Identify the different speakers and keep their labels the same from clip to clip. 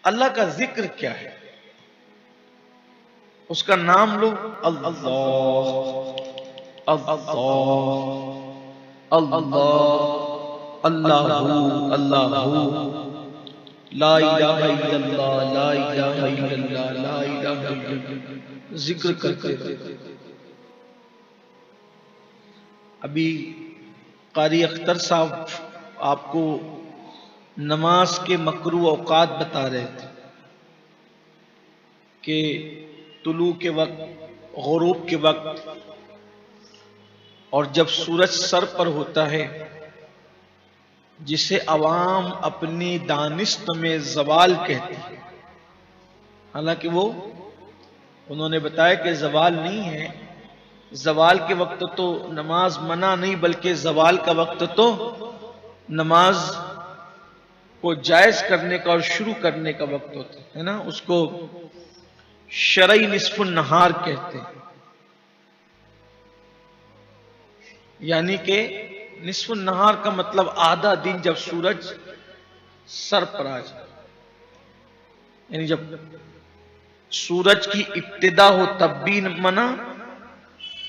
Speaker 1: اللہ کا ذکر کیا ہے؟ اس کا نام لو، اللہ اللہ اللہ اللہ اللہ، لا الہ الا اللہ، لا الہ الا اللہ، لا الہ الا اللہ، ذکر کرتے رہو۔ ابھی قاری اختر صاحب آپ کو نماز کے مکروہ اوقات بتا رہے تھے کہ طلوع کے وقت، غروب کے وقت، اور جب سورج سر پر ہوتا ہے، جسے عوام اپنی دانست میں زوال کہتی ہے، حالانکہ وہ انہوں نے بتایا کہ زوال نہیں ہے، زوال کے وقت تو نماز منع نہیں بلکہ زوال کا وقت تو نماز کو جائز کرنے کا اور شروع کرنے کا وقت ہوتا ہے نا، اس کو شرعی نصف النہار کہتے ہیں، یعنی کہ نصف النہار کا مطلب آدھا دن جب سورج سر پر آ جائے، یعنی جب سورج کی ابتدا ہو تب بھی منع،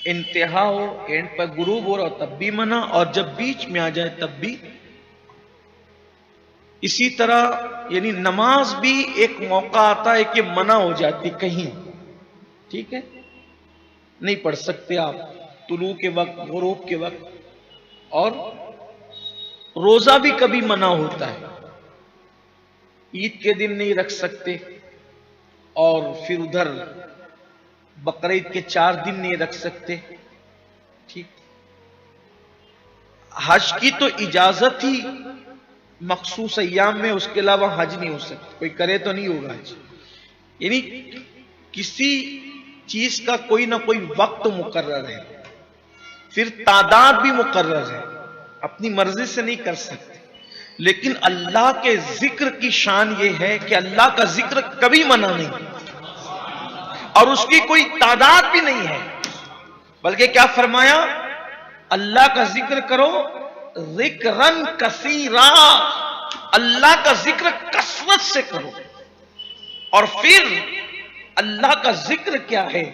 Speaker 1: انتہا ہو اینڈ پر غروب ہو رہا تب بھی منع، اور جب بیچ میں آ جائے تب بھی۔ اسی طرح یعنی نماز بھی ایک موقع آتا ہے کہ منع ہو جاتی کہیں، ٹھیک ہے، نہیں پڑھ سکتے آپ طلوع کے وقت، غروب کے وقت، اور روزہ بھی کبھی منع ہوتا ہے، عید کے دن نہیں رکھ سکتے، اور پھر ادھر بقرعید کے 4 دن نہیں رکھ سکتے، ٹھیک۔ حج کی تو اجازت ہی مخصوص ایام میں، اس کے علاوہ حج نہیں ہو سکتا، کوئی کرے تو نہیں ہوگا حج، یعنی کسی چیز کا کوئی نہ کوئی وقت مقرر ہے، پھر تعداد بھی مقرر ہے، اپنی مرضی سے نہیں کر سکتے۔ لیکن اللہ کے ذکر کی شان یہ ہے کہ اللہ کا ذکر کبھی منع نہیں، اور اس کی کوئی تعداد بھی نہیں ہے، بلکہ کیا فرمایا؟ اللہ کا ذکر کرو ذکرن کثیرا، اللہ کا ذکر کثرت سے کرو۔ اور پھر اللہ کا ذکر کیا ہے؟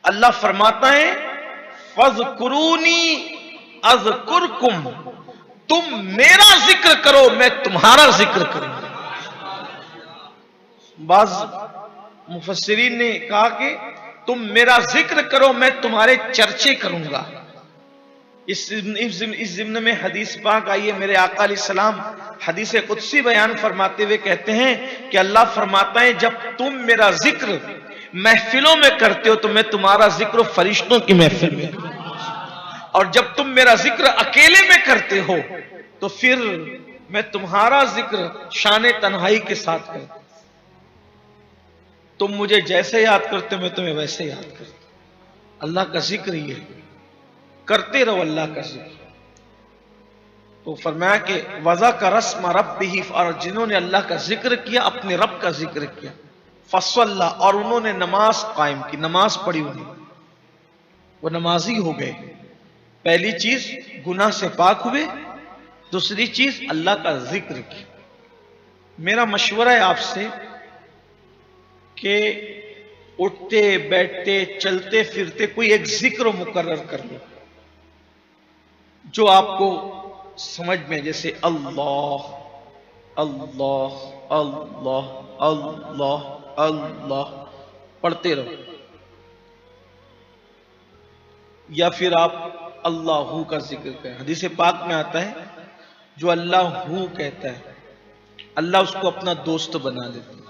Speaker 1: اللہ فرماتا ہے فَاذْكُرُونِي أَذْكُرْكُمْ، تم میرا ذکر کرو میں تمہارا ذکر کروں۔ بعض مفسرین نے کہا کہ تم میرا ذکر کرو میں تمہارے چرچے کروں گا۔ اس ضمن میں حدیث پاک آئیے، میرے آقا علیہ السلام حدیث قدسی بیان فرماتے ہوئے کہتے ہیں کہ اللہ فرماتا ہے جب تم میرا ذکر محفلوں میں کرتے ہو تو میں تمہارا ذکر فرشتوں کی محفل میں کروں، اور جب تم میرا ذکر اکیلے میں کرتے ہو تو پھر میں تمہارا ذکر شان تنہائی کے ساتھ کرتا ہوں۔ تم مجھے جیسے یاد کرتے ہو میں تمہیں ویسے یاد کرتا ہوں۔ اللہ کا ذکر یہ ہے، کرتے رہو اللہ کا ذکر۔ تو فرمایا کہ وَذَكَرَ اسْمَ رَبِّهِ، اور جنہوں نے اللہ کا ذکر کیا اپنے رب کا ذکر کیا، فَصَلَّى، اور انہوں نے نماز قائم کی، نماز پڑھی انہیں، وہ نمازی ہو گئے۔ پہلی چیز گناہ سے پاک ہوئے، دوسری چیز اللہ کا ذکر کی۔ میرا مشورہ ہے آپ سے کہ اٹھتے بیٹھتے چلتے پھرتے کوئی ایک ذکر مقرر کر لو جو آپ کو سمجھ میں، جیسے اللہ اللہ اللہ اللہ اللہ پڑھتے رہو، یا پھر آپ اللہ ہو کا ذکر کریں۔ حدیث پاک میں آتا ہے جو اللہ ہو کہتا ہے اللہ اس کو اپنا دوست بنا لیتا ہے،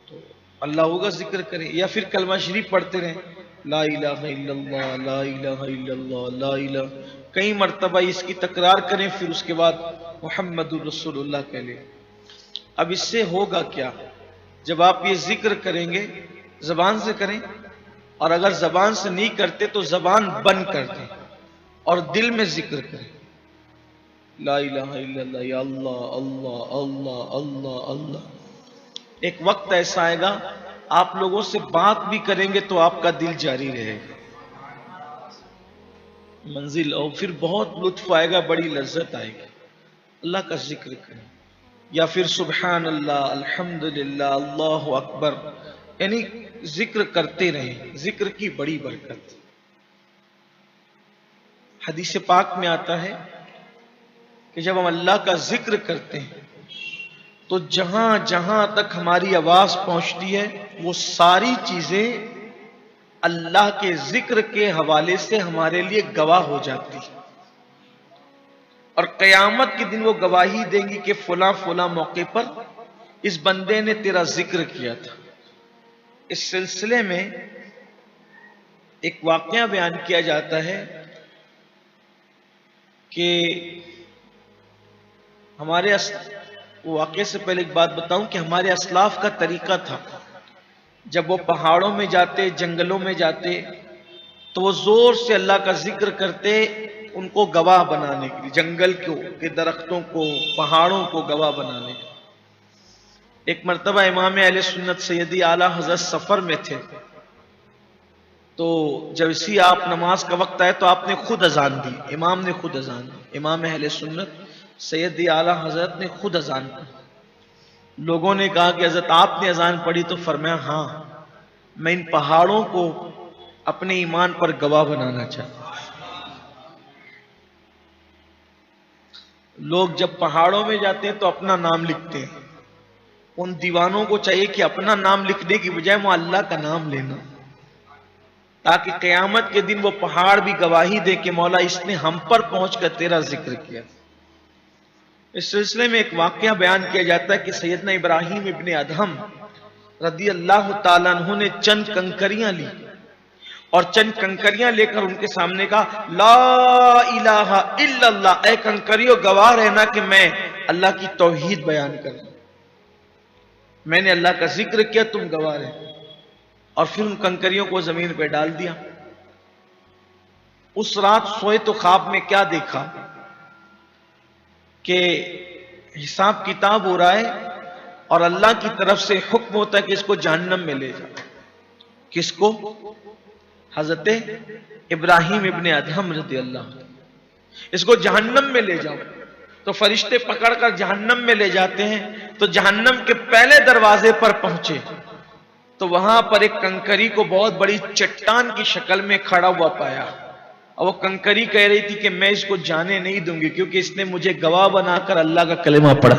Speaker 1: تو اللہ ہو کا ذکر کریں، یا پھر کلمہ شریف پڑھتے رہیں، لا الہ الا اللہ لا الہ الا اللہ لا الہ، کئی مرتبہ اس کی تکرار کریں، پھر اس کے بعد محمد الرسول اللہ کہہ لیں۔ اب اس سے ہوگا کیا؟ جب آپ یہ ذکر کریں گے زبان سے کریں، اور اگر زبان سے نہیں کرتے تو زبان بند کر دیں اور دل میں ذکر کریں، لا الہ الا اللہ، یا اللہ اللہ اللہ اللہ اللہ۔ ایک وقت ایسا آئے گا آپ لوگوں سے بات بھی کریں گے تو آپ کا دل جاری رہے گا، منزل، اور پھر بہت لطف آئے گا، بڑی لذت آئے گی۔ اللہ کا ذکر کریں۔ یا پھر سبحان اللہ، الحمدللہ، اللہ اکبر، یعنی ذکر کرتے رہیں، ذکر کی بڑی برکت۔ حدیث پاک میں آتا ہے کہ جب ہم اللہ کا ذکر کرتے ہیں تو جہاں جہاں تک ہماری آواز پہنچتی ہے وہ ساری چیزیں اللہ کے ذکر کے حوالے سے ہمارے لیے گواہ ہو جاتی ہے، اور قیامت کے دن وہ گواہی دیں گی کہ فلاں فلاں موقع پر اس بندے نے تیرا ذکر کیا تھا۔ اس سلسلے میں ایک واقعہ بیان کیا جاتا ہے کہ ہمارے واقعے سے پہلے ایک بات بتاؤں کہ ہمارے اسلاف کا طریقہ تھا، جب وہ پہاڑوں میں جاتے، جنگلوں میں جاتے تو وہ زور سے اللہ کا ذکر کرتے، ان کو گواہ بنانے کے لیے، جنگل کے درختوں کو، پہاڑوں کو گواہ بنانے کے لیے۔ ایک مرتبہ امام اہل سنت سیدی اعلیٰ حضرت سفر میں تھے، تو جب اسی آپ نماز کا وقت آئے تو آپ نے خود اذان دی، امام نے خود اذان دی، امام اہل سنت سیدی اعلیٰ حضرت نے خود اذان دی۔ لوگوں نے کہا کہ حضرت آپ نے اذان پڑھی، تو فرمایا ہاں، میں ان پہاڑوں کو اپنے ایمان پر گواہ بنانا چاہتا ہوں۔ لوگ جب پہاڑوں میں جاتے ہیں تو اپنا نام لکھتے ہیں، ان دیوانوں کو چاہیے کہ اپنا نام لکھنے کی بجائے وہ اللہ کا نام لینا، تاکہ قیامت کے دن وہ پہاڑ بھی گواہی دے کہ مولا اس نے ہم پر پہنچ کر تیرا ذکر کیا۔ اس سلسلے میں ایک واقعہ بیان کیا جاتا ہے کہ سیدنا ابراہیم ابن ادہم رضی اللہ تعالیٰ عنہ نے چند کنکریاں لی، اور چند کنکریاں لے کر ان کے سامنے کہا لا الہ الا اللہ، اے کنکریوں گواہ رہنا کہ میں اللہ کی توحید بیان کر رہا ہوں، میں نے اللہ کا ذکر کیا، تم گواہ رہے۔ اور پھر ان کنکریوں کو زمین پہ ڈال دیا۔ اس رات سوئے تو خواب میں کیا دیکھا کہ حساب کتاب ہو رہا ہے اور اللہ کی طرف سے حکم ہوتا ہے کہ اس کو جہنم میں لے جاؤ۔ کس کو؟ حضرت ابراہیم ابن ادہم رضی اللہ عنہ، اس کو جہنم میں لے جاؤ۔ تو فرشتے پکڑ کر جہنم میں لے جاتے ہیں، تو جہنم کے پہلے دروازے پر پہنچے تو وہاں پر ایک کنکری کو بہت بڑی چٹان کی شکل میں کھڑا ہوا پایا، اور وہ کنکری کہہ رہی تھی کہ میں اس کو جانے نہیں دوں گی کیونکہ اس نے مجھے گواہ بنا کر اللہ کا کلمہ پڑھا۔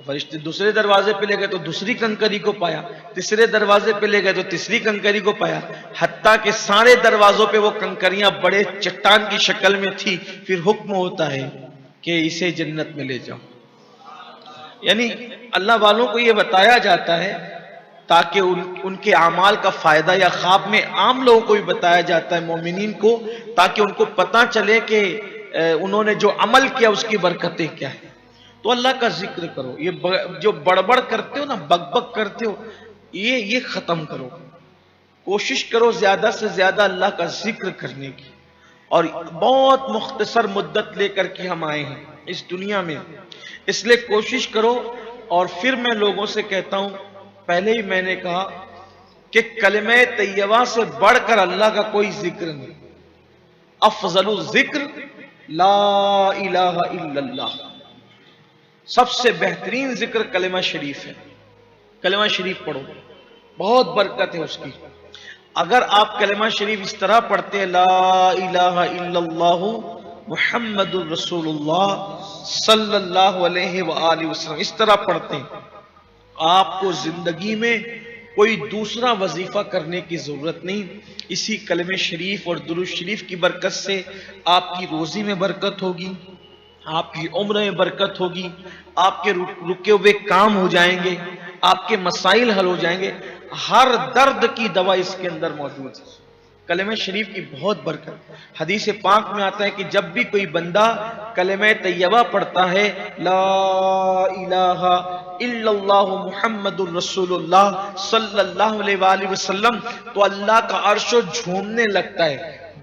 Speaker 1: فرشتے دوسرے دروازے پہ لے گئے تو دوسری کنکری کو پایا، تیسرے دروازے پہ لے گئے تو تیسری کنکری کو پایا، حتیٰ کہ سارے دروازوں پہ وہ کنکریاں بڑے چٹان کی شکل میں تھی۔ پھر حکم ہوتا ہے کہ اسے جنت میں لے جاؤ۔ یعنی اللہ والوں کو یہ بتایا جاتا ہے تاکہ ان کے اعمال کا فائدہ، یا خواب میں عام لوگوں کو بھی بتایا جاتا ہے، مومنین کو، تاکہ ان کو پتہ چلے کہ انہوں نے جو عمل کیا اس کی برکتیں کیا ہیں۔ تو اللہ کا ذکر کرو، یہ جو بڑبڑ کرتے ہو نا، بک بک کرتے ہو، یہ ختم کرو، کوشش کرو زیادہ سے زیادہ اللہ کا ذکر کرنے کی۔ اور بہت مختصر مدت لے کر کے ہم آئے ہیں اس دنیا میں، اس لیے کوشش کرو۔ اور پھر میں لوگوں سے کہتا ہوں، پہلے ہی میں نے کہا کہ کلمہ طیبہ سے بڑھ کر اللہ کا کوئی ذکر نہیں۔ افضل الذکر لا الہ الا اللہ، سب سے بہترین ذکر کلمہ شریف ہے۔ کلمہ شریف پڑھو، بہت برکت ہے اس کی۔ اگر آپ کلمہ شریف اس طرح پڑھتے ہیں لا الہ الا اللہ محمد الرسول اللہ صلی اللہ علیہ وآلہ وسلم، اس طرح پڑھتے ہیں، آپ کو زندگی میں کوئی دوسرا وظیفہ کرنے کی ضرورت نہیں۔ اسی کلمہ شریف اور درود شریف کی برکت سے آپ کی روزی میں برکت ہوگی، آپ کی عمر میں برکت ہوگی، آپ کے رکے ہوئے کام ہو جائیں گے، آپ کے مسائل حل ہو جائیں گے، ہر درد کی دوا اس کے اندر موجود ہے۔ کلمہ شریف کی بہت برکت۔ حدیث پاک میں آتا ہے کہ جب بھی کوئی بندہ کلمہ طیبہ پڑھتا ہے لا الہ الا اللہ محمد الرسول اللہ صلی اللہ علیہ وآلہ وسلم، تو اللہ کا عرش جھومنے لگتا ہے،